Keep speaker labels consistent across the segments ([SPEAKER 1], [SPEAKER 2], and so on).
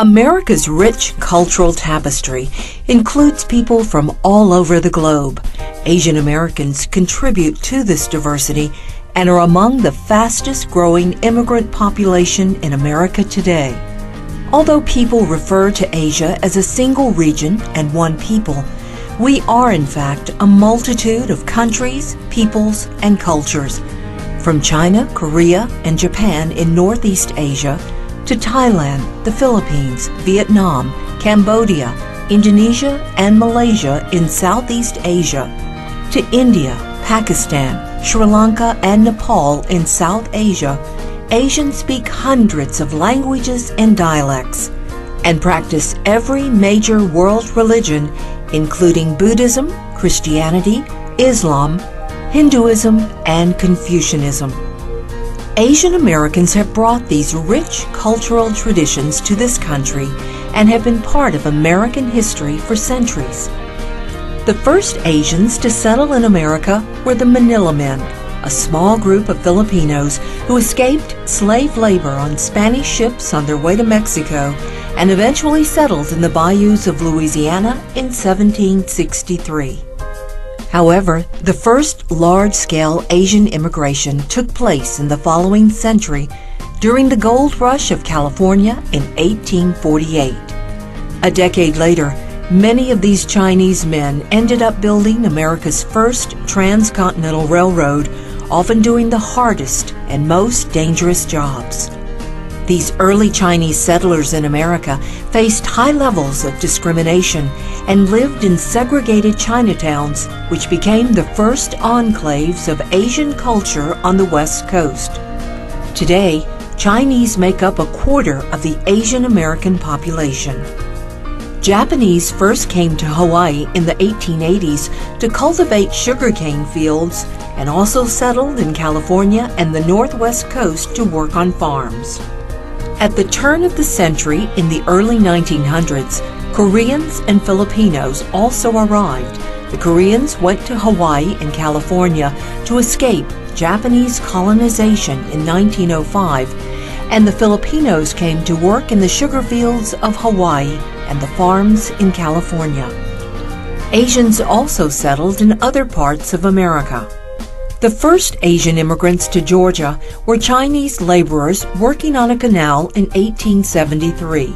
[SPEAKER 1] America's rich cultural tapestry includes people from all over the globe. Asian Americans contribute to this diversity and are among the fastest growing immigrant population in America today. Although people refer to Asia as a single region and one people, we are in fact a multitude of countries, peoples, and cultures. From China, Korea, and Japan in Northeast Asia, to Thailand, the Philippines, Vietnam, Cambodia, Indonesia, and Malaysia in Southeast Asia, to India, Pakistan, Sri Lanka, and Nepal in South Asia, Asians speak hundreds of languages and dialects and practice every major world religion, including Buddhism, Christianity, Islam, Hinduism, and Confucianism. Asian Americans have brought these rich cultural traditions to this country and have been part of American history for centuries. The first Asians to settle in America were the Manila Men, a small group of Filipinos who escaped slave labor on Spanish ships on their way to Mexico and eventually settled in the bayous of Louisiana in 1763. However, the first large-scale Asian immigration took place in the following century during the gold rush of California in 1848. A decade later, many of these Chinese men ended up building America's first transcontinental railroad, often doing the hardest and most dangerous jobs. These early Chinese settlers in America faced high levels of discrimination and lived in segregated Chinatowns, which became the first enclaves of Asian culture on the West Coast. Today, Chinese make up a quarter of the Asian American population. Japanese first came to Hawaii in the 1880s to cultivate sugarcane fields and also settled in California and the Northwest Coast to work on farms. At the turn of the century in the early 1900s, Koreans and Filipinos also arrived. The Koreans went to Hawaii and California to escape Japanese colonization in 1905, and the Filipinos came to work in the sugar fields of Hawaii and the farms in California. Asians also settled in other parts of America. The first Asian immigrants to Georgia were Chinese laborers working on a canal in 1873.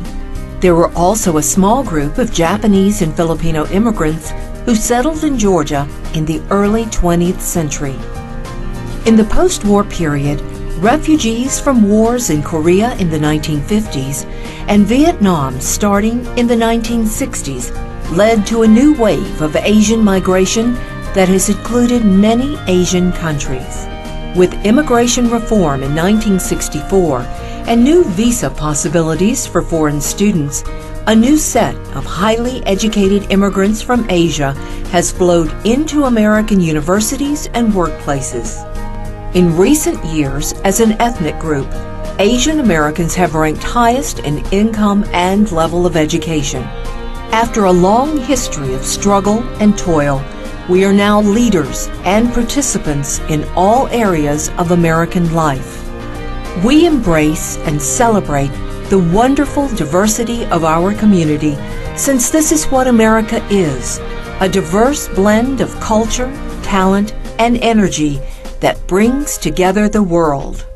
[SPEAKER 1] There were also a small group of Japanese and Filipino immigrants who settled in Georgia in the early 20th century. In the post-war period, refugees from wars in Korea in the 1950s and Vietnam starting in the 1960s led to a new wave of Asian migration that has included many Asian countries. With immigration reform in 1964 and new visa possibilities for foreign students, a new set of highly educated immigrants from Asia has flowed into American universities and workplaces. In recent years, as an ethnic group, Asian Americans have ranked highest in income and level of education. After a long history of struggle and toil, we are now leaders and participants in all areas of American life. We embrace and celebrate the wonderful diversity of our community, since this is what America is, a diverse blend of culture, talent, and energy that brings together the world.